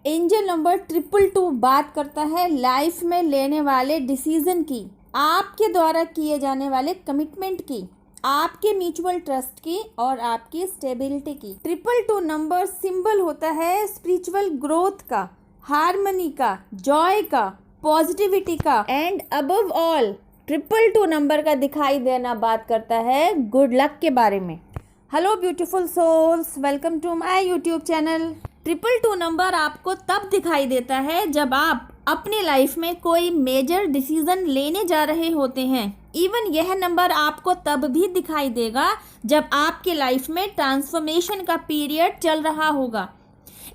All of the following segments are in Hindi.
एंजल नंबर 222 बात करता है लाइफ में लेने वाले डिसीजन की, आपके द्वारा किए जाने वाले कमिटमेंट की, आपके म्यूचुअल ट्रस्ट की और आपकी स्टेबिलिटी की। 222 नंबर सिंबल होता है स्पिरिचुअल ग्रोथ का, हार्मनी का, जॉय का, पॉजिटिविटी का एंड अबव ऑल 222 नंबर का दिखाई देना बात करता है गुड लक के बारे में। Hello beautiful souls, welcome to my YouTube channel. 222 number आपको तब दिखाई देता है जब आप अपनी लाइफ में कोई मेजर डिसीजन लेने जा रहे होते हैं। इवन यह नंबर आपको तब भी दिखाई देगा जब आपकी लाइफ में ट्रांसफॉर्मेशन का पीरियड चल रहा होगा।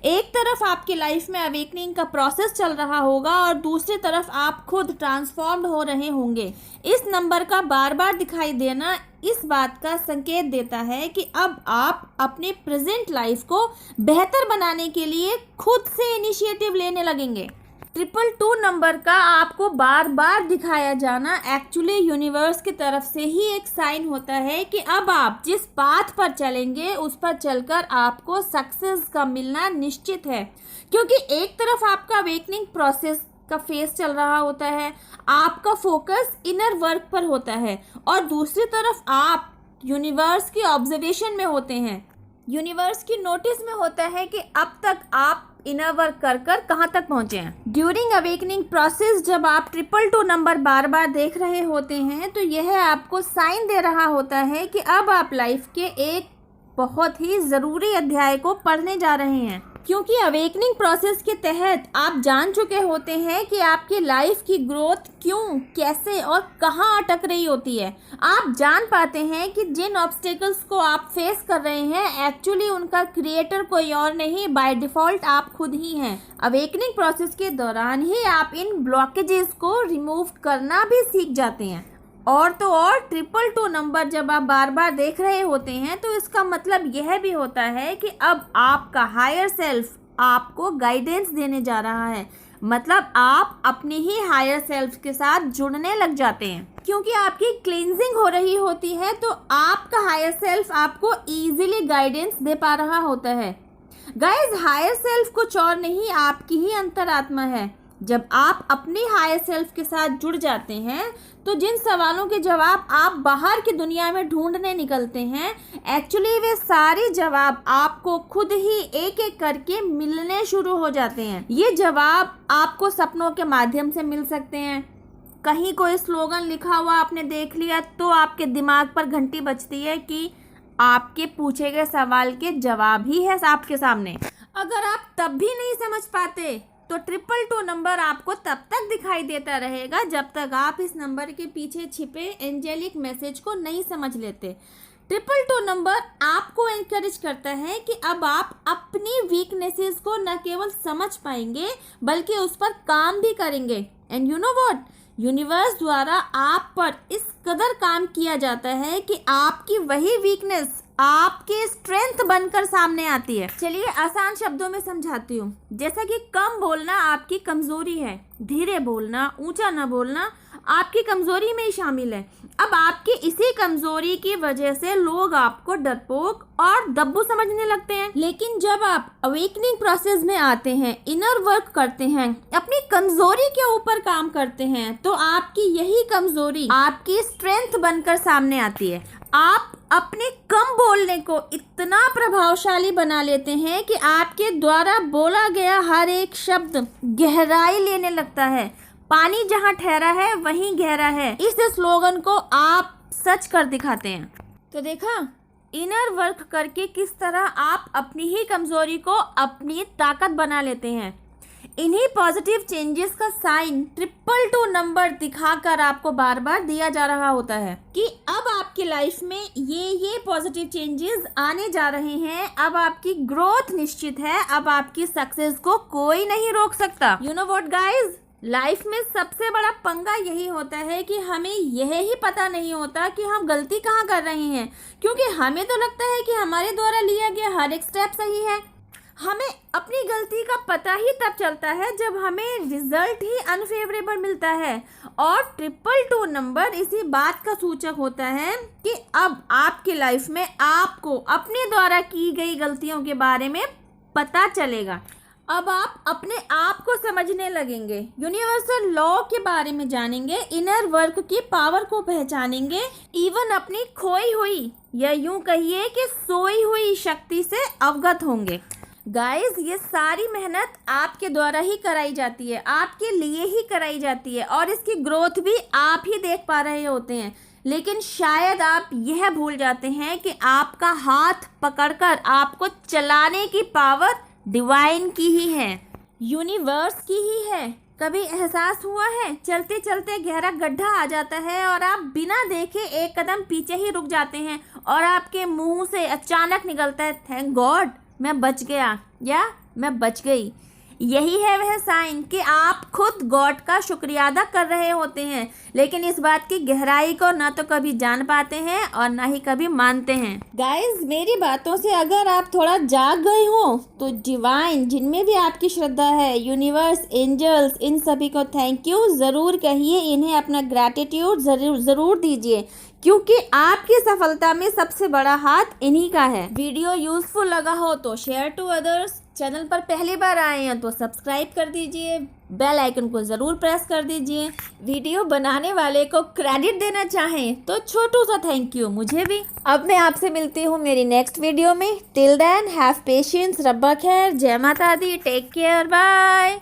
एक तरफ आपकी लाइफ में अवेकनिंग का प्रोसेस चल रहा होगा और दूसरी तरफ आप खुद ट्रांसफॉर्म्ड हो रहे होंगे। इस नंबर का बार बार दिखाई देना इस बात का संकेत देता है कि अब आप अपने प्रेजेंट लाइफ को बेहतर बनाने के लिए खुद से इनिशिएटिव लेने लगेंगे। 222 नंबर का आपको बार बार दिखाया जाना एक्चुअली यूनिवर्स की तरफ से ही एक साइन होता है कि अब आप जिस पाथ पर चलेंगे उस पर चलकर आपको सक्सेस का मिलना निश्चित है। क्योंकि एक तरफ आपका अवेकनिंग प्रोसेस का फेस चल रहा होता है, आपका फोकस इनर वर्क पर होता है और दूसरी तरफ आप यूनिवर्स की ऑब्जर्वेशन में होते हैं, यूनिवर्स की नोटिस में होता है कि अब तक आप इनर वर्क कर कहाँ तक पहुंचे हैं। ड्यूरिंग अवेकनिंग प्रोसेस जब आप 222 नंबर बार बार देख रहे होते हैं तो यह आपको साइन दे रहा होता है कि अब आप लाइफ के एक बहुत ही ज़रूरी अध्याय को पढ़ने जा रहे हैं। क्योंकि अवेकनिंग प्रोसेस के तहत आप जान चुके होते हैं कि आपकी लाइफ की ग्रोथ क्यों, कैसे और कहाँ अटक रही होती है। आप जान पाते हैं कि जिन ऑब्स्टेकल्स को आप फेस कर रहे हैं एक्चुअली उनका क्रिएटर कोई और नहीं, बाय डिफ़ॉल्ट आप खुद ही हैं। अवेकनिंग प्रोसेस के दौरान ही आप इन ब्लॉकेजेस को रिमूव करना भी सीख जाते हैं। और तो और 222 नंबर जब आप बार बार देख रहे होते हैं तो इसका मतलब यह भी होता है कि अब आपका हायर सेल्फ आपको गाइडेंस देने जा रहा है। मतलब आप अपने ही हायर सेल्फ के साथ जुड़ने लग जाते हैं। क्योंकि आपकी क्लींजिंग हो रही होती है तो आपका हायर सेल्फ आपको ईजिली गाइडेंस दे पा रहा होता है। गाइज, हायर सेल्फ कुछ और नहीं, आपकी ही अंतरात्मा है। जब आप अपने हायर सेल्फ के साथ जुड़ जाते हैं तो जिन सवालों के जवाब आप बाहर की दुनिया में ढूंढने निकलते हैं एक्चुअली वे सारे जवाब आपको खुद ही एक एक करके मिलने शुरू हो जाते हैं। ये जवाब आपको सपनों के माध्यम से मिल सकते हैं। कहीं कोई स्लोगन लिखा हुआ आपने देख लिया तो आपके दिमाग पर घंटी बजती है कि आपके पूछे गए सवाल के जवाब ही है आपके सामने। अगर आप तब भी नहीं समझ पाते तो 222 नंबर आपको तब तक दिखाई देता रहेगा जब तक आप इस नंबर के पीछे छिपे एंजेलिक मैसेज को नहीं समझ लेते। 222 नंबर आपको एनकरेज करता है कि अब आप अपनी वीकनेसेस को न केवल समझ पाएंगे बल्कि उस पर काम भी करेंगे। And you know what, universe द्वारा आप पर इस कदर काम किया जाता है कि आपकी वही वीकनेस आपके स्ट्रेंथ बनकर सामने आती है। चलिए आसान शब्दों में समझाती हूँ। जैसा कि कम बोलना आपकी कमजोरी है, धीरे बोलना, ऊंचा न बोलना आपकी कमजोरी में ही शामिल है। अब आपकी इसी कमजोरी की वजह से लोग आपको डरपोक और दब्बू समझने लगते हैं। लेकिन जब आप अवेकनिंग प्रोसेस में आते हैं, इनर वर्क करते हैं, अपनी कमजोरी के ऊपर काम करते हैं तो आपकी यही कमजोरी आपकी स्ट्रेंथ बनकर सामने आती है। आप अपने कम बोलने को इतना प्रभावशाली बना लेते हैं कि आपके द्वारा बोला गया हर एक शब्द गहराई लेने लगता है। पानी जहाँ ठहरा है वहीं गहरा है। इस स्लोगन को आप सच कर दिखाते हैं। तो देखा, इनर वर्क करके किस तरह आप अपनी ही कमजोरी को अपनी ताकत बना लेते हैं। इन्हीं पॉजिटिव चेंजेस का साइन 222 नंबर दिखाकर आपको बार बार दिया जा रहा होता है कि अब आपकी लाइफ में ये पॉजिटिव चेंजेस आने जा रहे हैं। अब आपकी ग्रोथ निश्चित है। अब आपकी सक्सेस को कोई नहीं रोक सकता। You know what guys, life में सबसे बड़ा पंगा यही होता है कि हमें यह ही पता नहीं होता कि हम गलती कहाँ कर रहे हैं। क्योंकि हमें तो लगता है कि हमारे द्वारा लिया गया हर एक स्टेप सही है। हमें अपनी गलती का पता ही तब चलता है जब हमें रिजल्ट ही अनफेवरेबल मिलता है। और 222 नंबर इसी बात का सूचक होता है कि अब आपकी लाइफ में आपको अपने द्वारा की गई गलतियों के बारे में पता चलेगा। अब आप अपने आप को समझने लगेंगे, यूनिवर्सल लॉ के बारे में जानेंगे, इनर वर्क की पावर को पहचानेंगे, इवन अपनी खोई हुई या यूं कहिए कि सोई हुई शक्ति से अवगत होंगे। गाइस, ये सारी मेहनत आपके द्वारा ही कराई जाती है, आपके लिए ही कराई जाती है, और इसकी ग्रोथ भी आप ही देख पा रहे होते हैं। लेकिन शायद आप यह भूल जाते हैं कि आपका हाथ पकड़कर आपको चलाने की पावर डिवाइन की ही है, यूनिवर्स की ही है। कभी एहसास हुआ है चलते चलते गहरा गड्ढा आ जाता है और आप बिना देखे एक कदम पीछे ही रुक जाते हैं और आपके मुंह से अचानक निकलता है, थैंक गॉड मैं बच गया या मैं बच गई। यही है वह साइन कि आप खुद गॉड का शुक्रिया अदा कर रहे होते हैं, लेकिन इस बात की गहराई को ना तो कभी जान पाते हैं और ना ही कभी मानते हैं। गाइस, मेरी बातों से अगर आप थोड़ा जाग गए हो तो डिवाइन, जिनमें भी आपकी श्रद्धा है, यूनिवर्स, एंजल्स, इन सभी को थैंक यू ज़रूर कहिए, इन्हें अपना ग्रैटिट्यूड ज़रूर दीजिए, क्योंकि आपकी सफलता में सबसे बड़ा हाथ इन्हीं का है। वीडियो यूजफुल लगा हो तो शेयर टू अदर्स, चैनल पर पहली बार आए हैं तो सब्सक्राइब कर दीजिए, बेल आइकन को ज़रूर प्रेस कर दीजिए। वीडियो बनाने वाले को क्रेडिट देना चाहें तो छोटू सा थैंक यू मुझे भी। अब मैं आपसे मिलती हूँ मेरी नेक्स्ट वीडियो में। टिल देन हैव पेशेंस, रब्बा खैर, जय माता दी, टेक केयर, बाय।